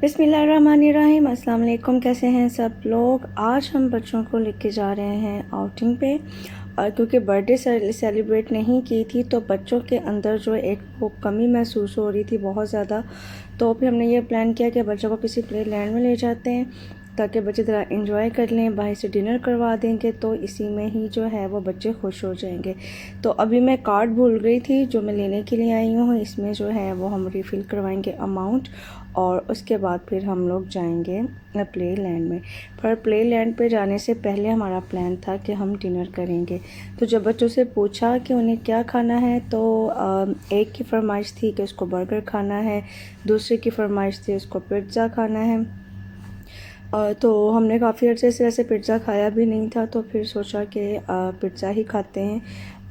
बिस्मिल्लाहिर्रहमानिर्रहीम। अस्सलाम वालेकुम। कैसे हैं सब लोग। आज हम बच्चों को लेके जा रहे हैं आउटिंग पे, और क्योंकि बर्थडे सेलिब्रेट नहीं की थी तो बच्चों के अंदर जो एक वो कमी महसूस हो रही थी बहुत ज़्यादा, तो फिर हमने ये प्लान किया कि बच्चों को किसी प्ले लैंड में ले जाते हैं ताकि बच्चे ज़रा इंजॉय कर लें। बाहर से डिनर करवा देंगे तो इसी में ही जो है वो बच्चे खुश हो जाएंगे। तो अभी मैं कार्ड भूल गई थी जो मैं लेने के लिए आई हूँ। इसमें जो है वो हम रिफ़िल करवाएंगे अमाउंट, और उसके बाद फिर हम लोग जाएंगे प्ले लैंड में। पर प्ले लैंड पे जाने से पहले हमारा प्लान था कि हम डिनर करेंगे। तो जब बच्चों से पूछा कि उन्हें क्या खाना है तो एक की फरमाइश थी कि उसको बर्गर खाना है, दूसरे की फरमाइश थी उसको पिज़्ज़ा खाना है। तो हमने काफ़ी अर्से से वैसे पिज़्ज़ा खाया भी नहीं था, तो फिर सोचा कि पिज़्ज़ा ही खाते हैं।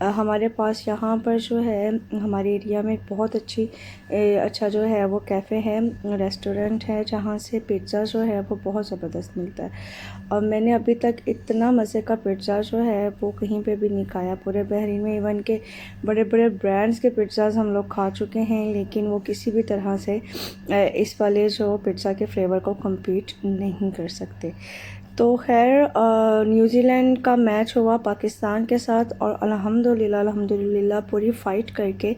हमारे पास यहाँ पर जो है हमारे एरिया में एक बहुत अच्छा जो है वो कैफ़े है, रेस्टोरेंट है, जहाँ से पिज़्ज़ा जो है वो बहुत ज़बरदस्त मिलता है। और मैंने अभी तक इतना मज़े का पिज़्ज़ा जो है वो कहीं पे भी नहीं खाया पूरे बहरीन में। इवन के बड़े बड़े ब्रांड्स के पिज़्ज़ाज़ हम लोग खा चुके हैं, लेकिन वो किसी भी तरह से इस वाले जो पिज़्ज़ा के फ्लेवर को कम्पीट नहीं कर सकते। तो खैर न्यूज़ीलैंड का मैच हुआ पाकिस्तान के साथ, और अल्हम्दुलिल्लाह पूरी फ़ाइट करके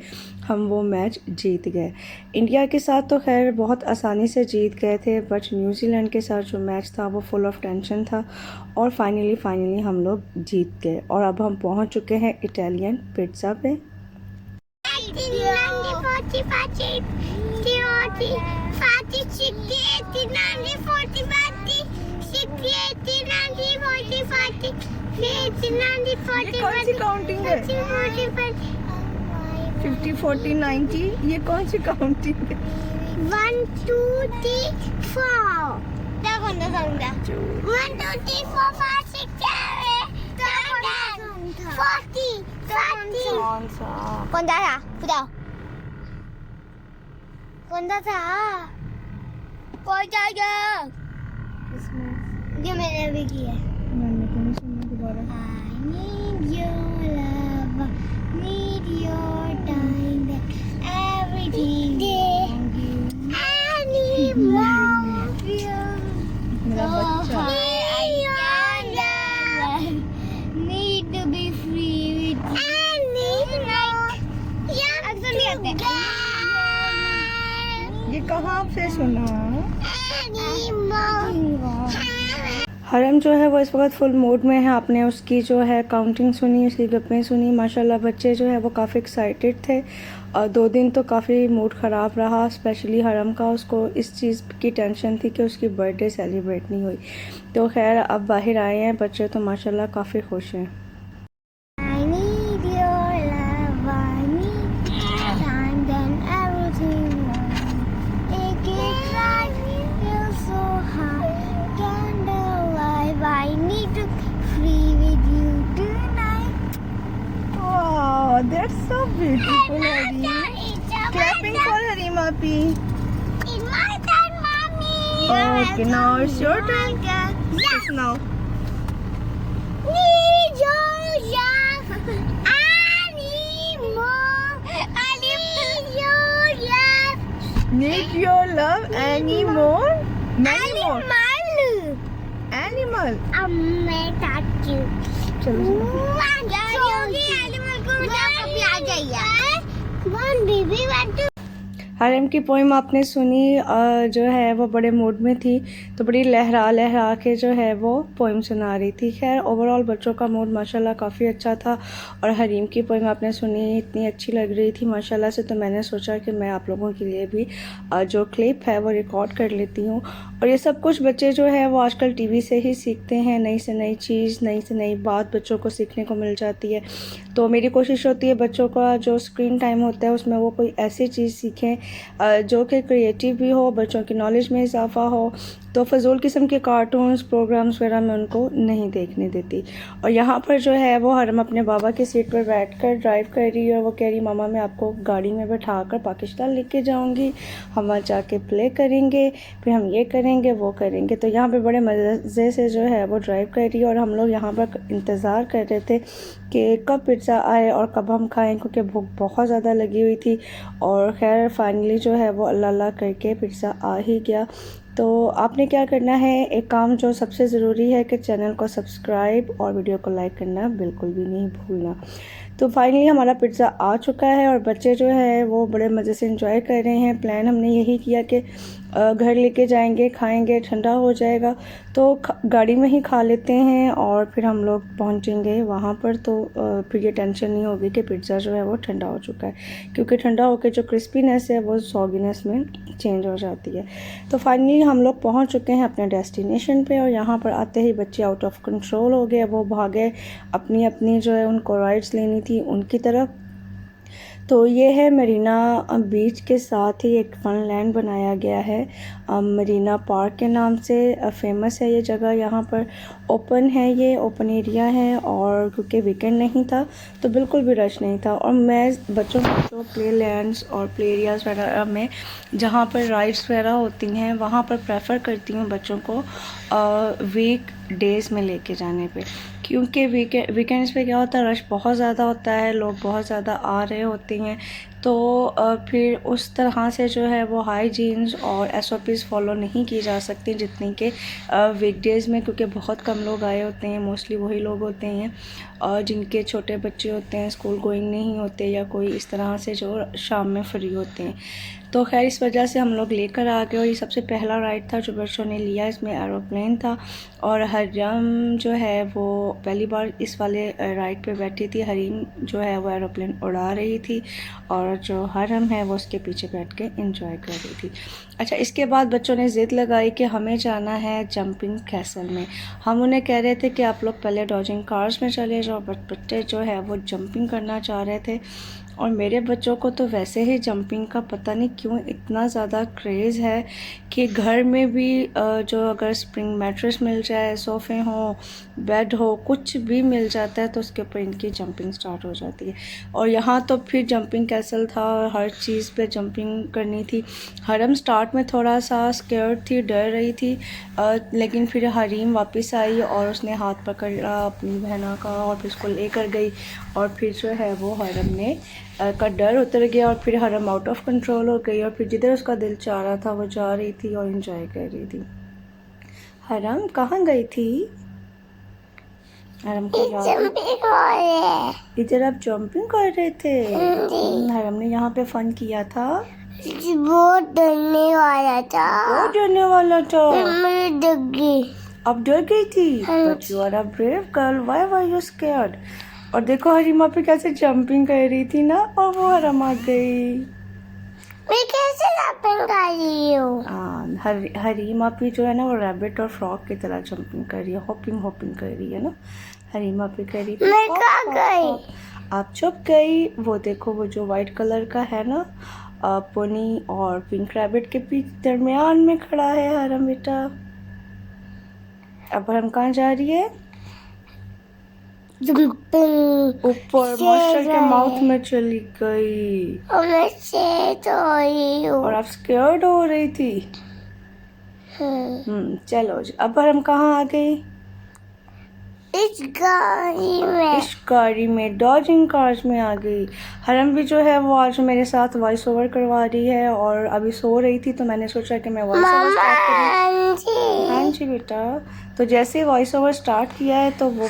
हम वो मैच जीत गए। इंडिया के साथ तो खैर बहुत आसानी से जीत गए थे, बट न्यूज़ीलैंड के साथ जो मैच था वो फुल ऑफ टेंशन था, और फाइनली हम लोग जीत गए। और अब हम पहुंच चुके हैं इटालियन पिज़्ज़ा पे। ये कौन सी काउंटिंग है? 50, 40, 90 ये कौन सी काउंटिंग है? 1 2 3 4 1 2 3 4 5 6 7 40 कौन सा? कौन सा था बताओ? कौन सा था? कौन सा जो मैंने अभी किया? मैंने तो नहीं सुना दोबारा। I need your love, need your time, everything. I need more of you. मेरा बच्चा। Need your love, need to be free with you. I need more. ये कहाँ से सुना? हरम जो है वो इस वक्त फुल मूड में है। आपने उसकी जो है काउंटिंग सुनी, उसकी गप्पें सुनी। माशाल्लाह बच्चे जो है वो काफ़ी एक्साइटेड थे, और 2 दिन तो काफ़ी मूड ख़राब रहा, स्पेशली हरम का। उसको इस चीज़ की टेंशन थी कि उसकी बर्थडे सेलिब्रेट नहीं हुई। तो खैर अब बाहर आए हैं बच्चे, तो माशाल्लाह काफ़ी खुश हैं। I need your love, I need time, then everything. Take it right, feel so high, candlelight. I need to be free with you tonight. Wow, that's so beautiful, Hari. Clapping for Harima P. It's my turn, mommy. Okay, now it's your turn. Yes, now. Need your love. I need more. I need your love. Need your love anymore? Many more. Animal. Animal. मैं touch you. चलो One baby want to. हरम की poem आपने सुनी, जो है वो बड़े मूड में थी, तो बड़ी लहरा के जो है वो पोइम सुना रही थी। खैर ओवरऑल बच्चों का मूड माशाल्लाह काफ़ी अच्छा था, और हरीम की पोइम आपने सुनी, इतनी अच्छी लग रही थी माशाल्लाह से। तो मैंने सोचा कि मैं आप लोगों के लिए भी जो क्लिप है वो रिकॉर्ड कर लेती हूँ। और ये सब कुछ बच्चे जो है वो आजकल टीवी से ही सीखते हैं, नई से नई चीज़, नई से नई बात बच्चों को सीखने को मिल जाती है। तो मेरी कोशिश होती है बच्चों का जो स्क्रीन टाइम होता है उसमें वो कोई ऐसी चीज़ सीखें जो कि क्रिएटिव भी हो, बच्चों की नॉलेज में इजाफ़ा हो, तो फजूल किस्म के कार्टून्स प्रोग्राम्स वगैरह मैं उनको नहीं देखने देती। और यहाँ पर जो है वो हरम अपने बाबा की सीट पर बैठकर ड्राइव कर रही है और वो कह रही मामा मैं आपको गाड़ी में बैठा कर पाकिस्तान लेके जाऊँगी, हम वहाँ जाके प्ले करेंगे, फिर हम ये करेंगे वो करेंगे। तो यहाँ पे बड़े मज़े से जो है वो ड्राइव कर रही है और हम लोग यहाँ पर इंतज़ार कर रहे थे कि कब पिज़्ज़ा आए और कब हम खाएं, क्योंकि भूख बहुत ज़्यादा लगी हुई थी। और खैर फाइनली जो है वो अल्लाह अल्लाह करके पिज़्ज़ा आ ही गया। तो आपने क्या करना है, एक काम जो सबसे ज़रूरी है कि चैनल को सब्सक्राइब और वीडियो को लाइक करना बिल्कुल भी नहीं भूलना। तो फाइनली हमारा पिज़्ज़ा आ चुका है और बच्चे जो है वो बड़े मज़े से एंजॉय कर रहे हैं। प्लान हमने यही किया कि घर लेके जाएंगे, खाएंगे, ठंडा हो जाएगा तो गाड़ी में ही खा लेते हैं और फिर हम लोग पहुंचेंगे वहाँ पर। तो फिर ये टेंशन नहीं होगी कि पिज़्ज़ा जो है वो ठंडा हो चुका है, क्योंकि ठंडा होकर जो क्रिस्पीनेस है वो सॉगीनेस में चेंज हो जाती है। तो फाइनली हम लोग पहुँच चुके हैं अपने डेस्टिनेशन पे और यहाँ पर आते ही बच्चे आउट ऑफ कंट्रोल हो गए। वो भागे अपनी अपनी जो है उनको राइड्स लेनी थी उनकी तरफ। तो ये है मरीना बीच के साथ ही एक फन लैंड बनाया गया है, मरीना पार्क के नाम से फेमस है ये जगह। यहाँ पर ओपन है, ये ओपन एरिया है और क्योंकि वीकेंड नहीं था तो बिल्कुल भी रश नहीं था। और मैं बच्चों को जो प्ले लैंड्स और प्ले एरियाज़ वगैरह में जहाँ पर राइड्स वगैरह होती हैं वहाँ पर प्रेफर करती हूँ बच्चों को वीक डेज़ में लेके जाने पे, क्योंकि वीकेंड्स पे क्या होता है, रश बहुत ज़्यादा होता है, लोग बहुत ज़्यादा आ रहे होते हैं। तो फिर उस तरह से जो है वो हाइजीन्स और SOPs फॉलो नहीं की जा सकती जितनी के वीकडेज़ में, क्योंकि बहुत कम लोग आए होते हैं। मोस्टली वही लोग होते हैं और जिनके छोटे बच्चे होते हैं, स्कूल गोइंग नहीं होते या कोई इस तरह से जो शाम में फ्री होते हैं। तो खैर इस वजह से हम लोग लेकर आ गए और ये सबसे पहला राइड था जो बच्चों ने लिया। इसमें एरोप्लेन था और हरीम जो है वो पहली बार इस वाले राइड पे बैठी थी। हरीम जो है वो एरोप्लेन उड़ा रही थी और जो हरम है वो उसके पीछे बैठ के एंजॉय कर रही थी। अच्छा, इसके बाद बच्चों ने ज़िद लगाई कि हमें जाना है जंपिंग कैसल में। हम उन्हें कह रहे थे कि आप लोग पहले डॉजिंग कार्स में चले जाओ, बट बच्चे जो है वो जंपिंग करना चाह रहे थे। और मेरे बच्चों को तो वैसे ही जंपिंग का पता नहीं क्यों इतना ज़्यादा क्रेज़ है कि घर में भी जो अगर स्प्रिंग मैट्रेस मिल जाए, सोफ़े हो, बेड हो, कुछ भी मिल जाता है तो उसके ऊपर इनकी जंपिंग स्टार्ट हो जाती है। और यहाँ तो फिर जंपिंग कैसल था, हर चीज़ पे जंपिंग करनी थी। हरम स्टार्ट में थोड़ा सा स्केर्ड थी, डर रही थी, लेकिन फिर हरीम वापस आई और उसने हाथ पकड़ा अपनी बहना का और फिर उसको लेकर गई और फिर जो है वो हरम ने का डर उतर गया और फिर हरम आउट ऑफ कंट्रोल हो गई और फिर जिधर उसका दिल चाह रहा था वो जा रही थी और एंजॉय कर रही थी। हरम कहाँ गई थी? हरम को इधर आप जंपिंग कर रहे थे? हरम ने यहाँ पे फन किया था, बहुत डरने वाला था। बहुत डरने वाला था। मैं डर गई। अब डर गई थी? But you are a brave girl, why were you scared? और देखो हरीमा पे कैसे जंपिंग कर रही थी ना और वो हरम आ गई। मैं कैसे जंपिंग कर रही हूँ? हरीमा पे जो है ना वो रैबिट और फ्रॉग की तरह जंपिंग कर रही है, हॉपिंग कर रही है ना। हरीमा पे कर रही थी। मैं कहाँ गई? आप चुप गई। वो देखो वो जो वाइट कलर का है ना पोनी और पिंक रैबिट के बीच दरमियान में खड़ा है हरम बेटा। अब हम कहाँ जा रही है? ऊपर मॉन्स्टर के माउथ में चली गई और आप स्कैर्ड हो रही थी। चलो अब हम कहाँ आ गई? इस गाड़ी में डॉजिंग कार्स में आ गई। हरम भी जो है वो आज मेरे साथ वॉइस ओवर करवा रही है और अभी सो रही थी तो मैंने सोचा कि मैं वॉइस ओवर स्टार्ट करूँ। हाँ जी बेटा। तो जैसे ही वॉइस ओवर स्टार्ट किया है तो वो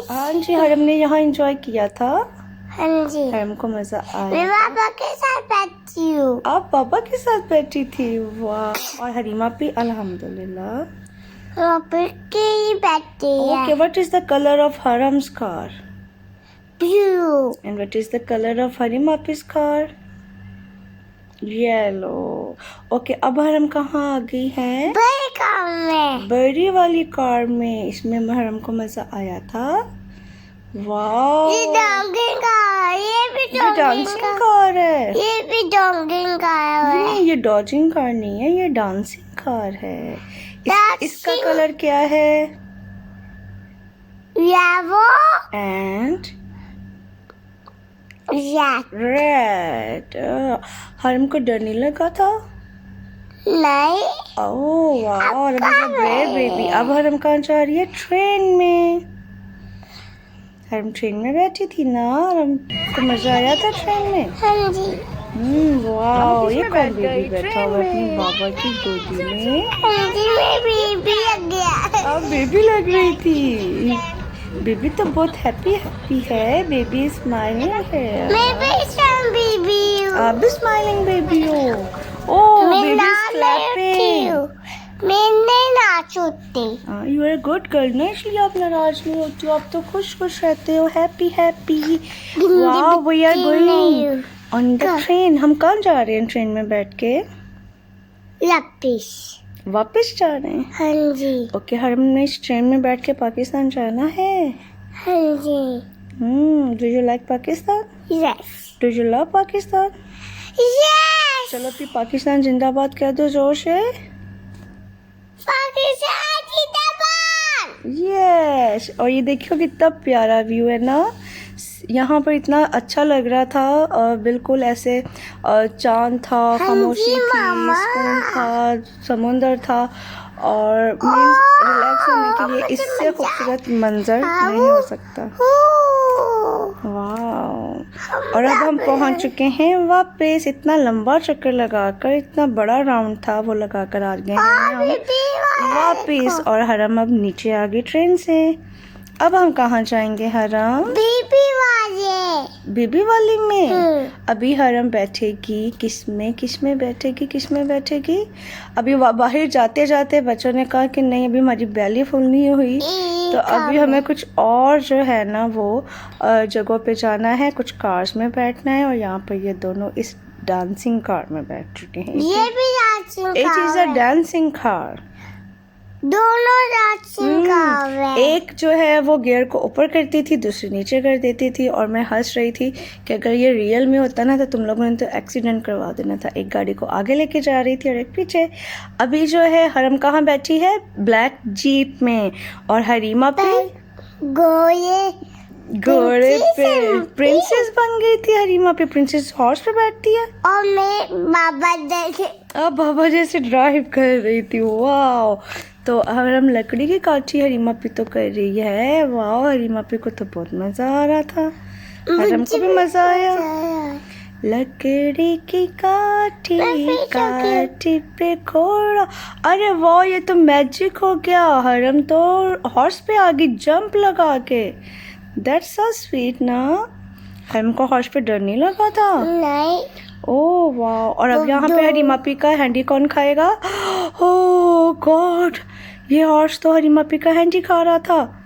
हाँ जी हरम ने यहाँ एंजॉय किया था। हाँ जी। हरम को मजा आया। मैं पापा के साथ बैठी हूँ। आप पापा के साथ बैठी थी? वाह। और हरीमा भी अल्हम्दुलिल्लाह Okay, what is the color of Haram's car? blue. And what is the color of Harimapi's car? Yellow. Okay अब हरम कहाँ आ गई है? बड़ी कार में। बड़ी वाली कार में। इसमें हरम को मजा आया था? वाओ, ये डॉगिंग कार, ये भी ये डॉगिंग डांसिंग कार, कार है। ये भी डॉगिंग कार है। नहीं, ये डॉजिंग कार नहीं है, ये डांसिंग कार है। इसका Dancing- कलर क्या है? Yellow and red. रेड। हरम को डर नहीं लगा था? नहीं, ओह वाह, ब्रेव बेबी। अब हरम कहाँ जा रही है? ट्रेन में। हरम ट्रेन में बैठी थी ना, हरम को मजा आया था ट्रेन में। हाँ जी, वाह, ये कौन बेबी बैठा हुआ है अपनी बाबा की गोदी में? हाँ जी, मैं बेबी लग गया। अब बेबी लग रही थी। बेबी तो बहुत हैप्पी है। बेबी स्माइलिंग है। मैं भी शाम बेबी हूँ। आप भी स्माइलिंग बेबी हो। ओह, मैं बेबी नाच क्लैपिंग। रही हूँ। मैं नहीं नाच होती। यू आर गुड गर्ल ना, इसलिए आप नाराज नहीं होती हो। आप तो खुश खुश रहते हो, हैप्पी हैप्पी। वाह, we are going on the train. हम कहाँ जा रहे हैं ट्रेन में बैठ के? लपिस। वापस जा रहे हैं। हाँ जी, ओके, हमने इस ट्रेन में बैठ के पाकिस्तान जाना है। हाँ जी, do you like Pakistan? Yes, do you love Pakistan? Yes. चलो फिर पाकिस्तान जिंदाबाद कह दो जोर से। पाकिस्तान जिंदाबाद। यस। और ये देखियो कितना प्यारा व्यू है ना, यहाँ पर इतना अच्छा लग रहा था। बिल्कुल ऐसे चांद था, खामोशी थी, मामा। सुकून था, समुंदर था। और रिलैक्स होने के लिए इससे खूबसूरत मंजर नहीं हो सकता। वाह। और अब हम पहुंच चुके हैं वापस। इतना लंबा चक्कर लगाकर, इतना बड़ा राउंड था वो लगाकर आ गए हैं हम वापस। और हरम अब नीचे आ गई ट्रेन से। अब हम कहाँ जाएंगे हरम? बेबी वाले। बेबी वाली में। अभी हरम बैठेगी किस में बैठेगी? अभी बाहर जाते जाते बच्चों ने कहा कि नहीं, अभी हमारी बैली फुल नहीं हुई, तो अभी हमें कुछ और जो है ना वो जगहों पे जाना है, कुछ कार्स में बैठना है। और यहाँ पर ये दोनों इस डांसिंग कार में बैठ चुके हैं। ये भी dancing it is a car है। Dancing car. दोनों डांसिंग कार है। एक जो है वो गियर को ऊपर करती थी, दूसरी नीचे कर देती थी। और मैं हंस रही थी कि अगर ये रियल में होता ना तो तुम लोगों ने तो एक्सीडेंट करवा देना था। एक गाड़ी को आगे लेके जा रही थी और एक पीछे। अभी जो है हरम कहाँ बैठी है? ब्लैक जीप में। और हरीमा पे घोड़े पे प्रिंसेस बन गई थी। हरीमा पे प्रिंसेस हॉर्स पे बैठती है। और मैं बाबा जैसे अब बाबा जैसे ड्राइव कर रही थी। वाह। तो हम लकड़ी की काठी हरीमा पी तो कर रही है। वाह, हरीमा पी को तो बहुत मजा आ रहा था। हरम को भी मजा आया। लकड़ी की काठी काठी पे घोड़ा। अरे वाह, ये तो मैजिक हो गया। हरम तो हॉर्स पे आ गई जंप लगा के। दैट्स सो स्वीट ना। हरम को हॉर्स पे डर नहीं लगा था? नहीं। ओह वाह। और अब यहाँ पे हरीमा पी का हैंडी कौन खाएगा? ओह गॉड, ये हॉर्स तो हरीमा पी का हैंडी खा रहा था।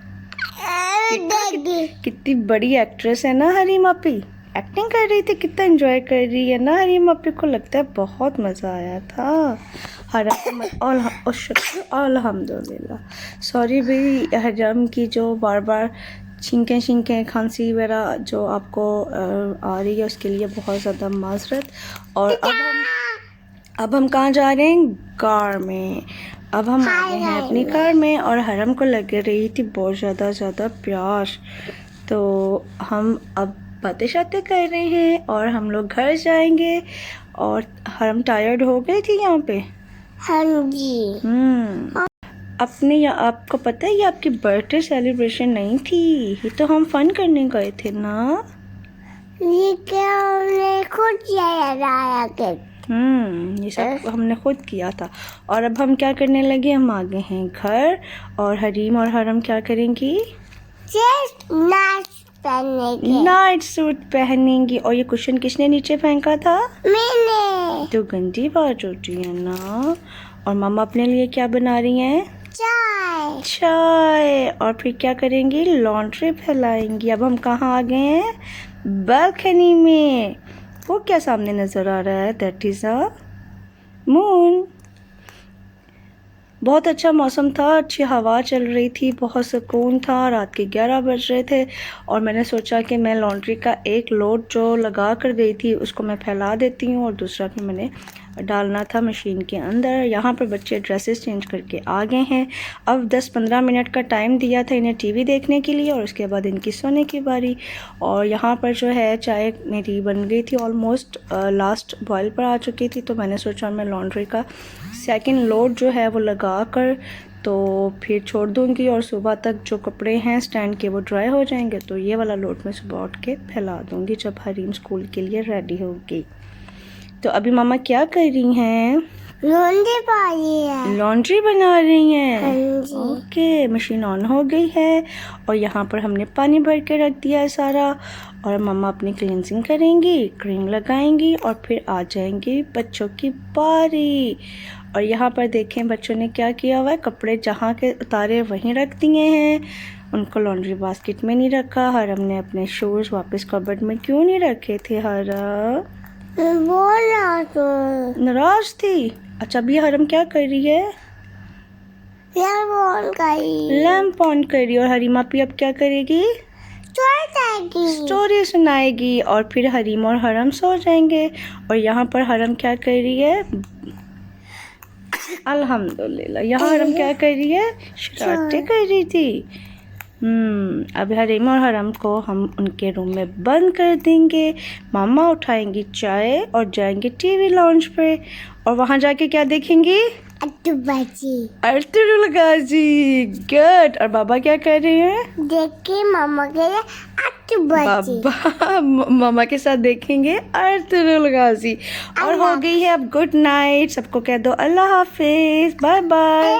कितनी बड़ी एक्ट्रेस है ना हरीमा पी। एक्टिंग कर रही थी, कितना एंजॉय कर रही है ना हरीमा पी को। लगता है बहुत मज़ा आया था। हरम अल्हम्दुलिल्लाह। सॉरी भाई, हरम की जो बार बार छींकें खांसी वगैरह जो आपको आ रही है उसके लिए बहुत ज़्यादा माजरत। और अब हम कहाँ जा रहे हैं? कार में। अब हम आ गए हैं अपनी कार में। और हरम को लग रही थी बहुत ज़्यादा प्यास, तो हम अब बातें शातें कर रहे हैं और हम लोग घर जाएंगे। और हरम टायर्ड हो गई थी यहाँ पे। हाँ जी। आपको पता है ये आपकी बर्थडे सेलिब्रेशन नहीं थी, ये तो हम फन करने गए थे ना। ये क्या हमने खुद किया केक। ये सब हमने खुद किया था। और अब हम क्या करने लगे? हम आ गए हैं घर। और हरीम और हरम क्या करेंगी? नाइट सूट पहनेंगी। और ये कुशन किसने नीचे फेंका था? मैंने। तो गंदी बात होती है ना। और मम्मा अपने लिए क्या बना रही हैं? चाय। और फिर क्या करेंगी? लॉन्ड्री फैलाएंगी। अब हम कहाँ आ गए हैं? बालकनी में। वो क्या सामने नजर आ रहा है? That is a moon. बहुत अच्छा मौसम था, अच्छी हवा चल रही थी, बहुत सुकून था। रात के 11 बज रहे थे और मैंने सोचा कि मैं लॉन्ड्री का एक लोड जो लगा कर गई थी उसको मैं फैला देती हूँ और दूसरा भी मैंने डालना था मशीन के अंदर। यहाँ पर बच्चे ड्रेसेस चेंज करके आ गए हैं। अब 10-15 मिनट का टाइम दिया था इन्हें टीवी देखने के लिए और उसके बाद इनकी सोने की बारी। और यहाँ पर जो है चाय मेरी बन गई थी, ऑलमोस्ट लास्ट बॉयल पर आ चुकी थी, तो मैंने सोचा मैं लॉन्ड्री का सेकंड लोड जो है वो लगा कर तो फिर छोड़ दूँगी और सुबह तक जो कपड़े हैं स्टैंड के वो ड्राई हो जाएंगे, तो ये वाला लोड मैं सुबह उठ के फैला दूँगी जब हरीम स्कूल के लिए रेडी होगी। तो अभी मामा क्या कर रही हैं? लॉन्ड्री बना रही हैं। ओके, मशीन ऑन हो गई है और यहाँ पर हमने पानी भर के रख दिया है सारा और मम्मा अपनी क्लींजिंग करेंगी, क्रीम लगाएंगी और फिर आ जाएंगी बच्चों की बारी। और यहाँ पर देखें बच्चों ने क्या किया हुआ है, कपड़े जहाँ के उतारे वहीं रख दिए हैं, उनको लॉन्ड्री बास्केट में नहीं रखा। हरम ने अपने शूज़ वापस कबर्ड में क्यों नहीं रखे थे? हरम नाराज थी। अच्छा, अभी हरम क्या कर रही है? लैम्प ऑन कर रही है। और हरीमा भी अब क्या करेगी? स्टोरी सुनाएगी और फिर हरीम और हरम सो जाएंगे। और यहाँ पर हरम क्या कर रही है? अल्हम्दुलिल्लाह। यहाँ हरम क्या कर रही है? शरारतें कर रही थी। अब हरीम और हरम को हम उनके रूम में बंद कर देंगे। मामा उठाएंगी चाय और जाएंगे टीवी लॉन्च पे और वहाँ जाके क्या देखेंगी? अर्तुगरुल गाजी। गुड। और बाबा क्या कर रहे हैं? देखिए मामा के बाबा मामा के साथ देखेंगे अर्तुगरुल गाजी। और हो गई है अब गुड नाइट। सबको कह दो अल्लाह हाफिज, बाय बाय।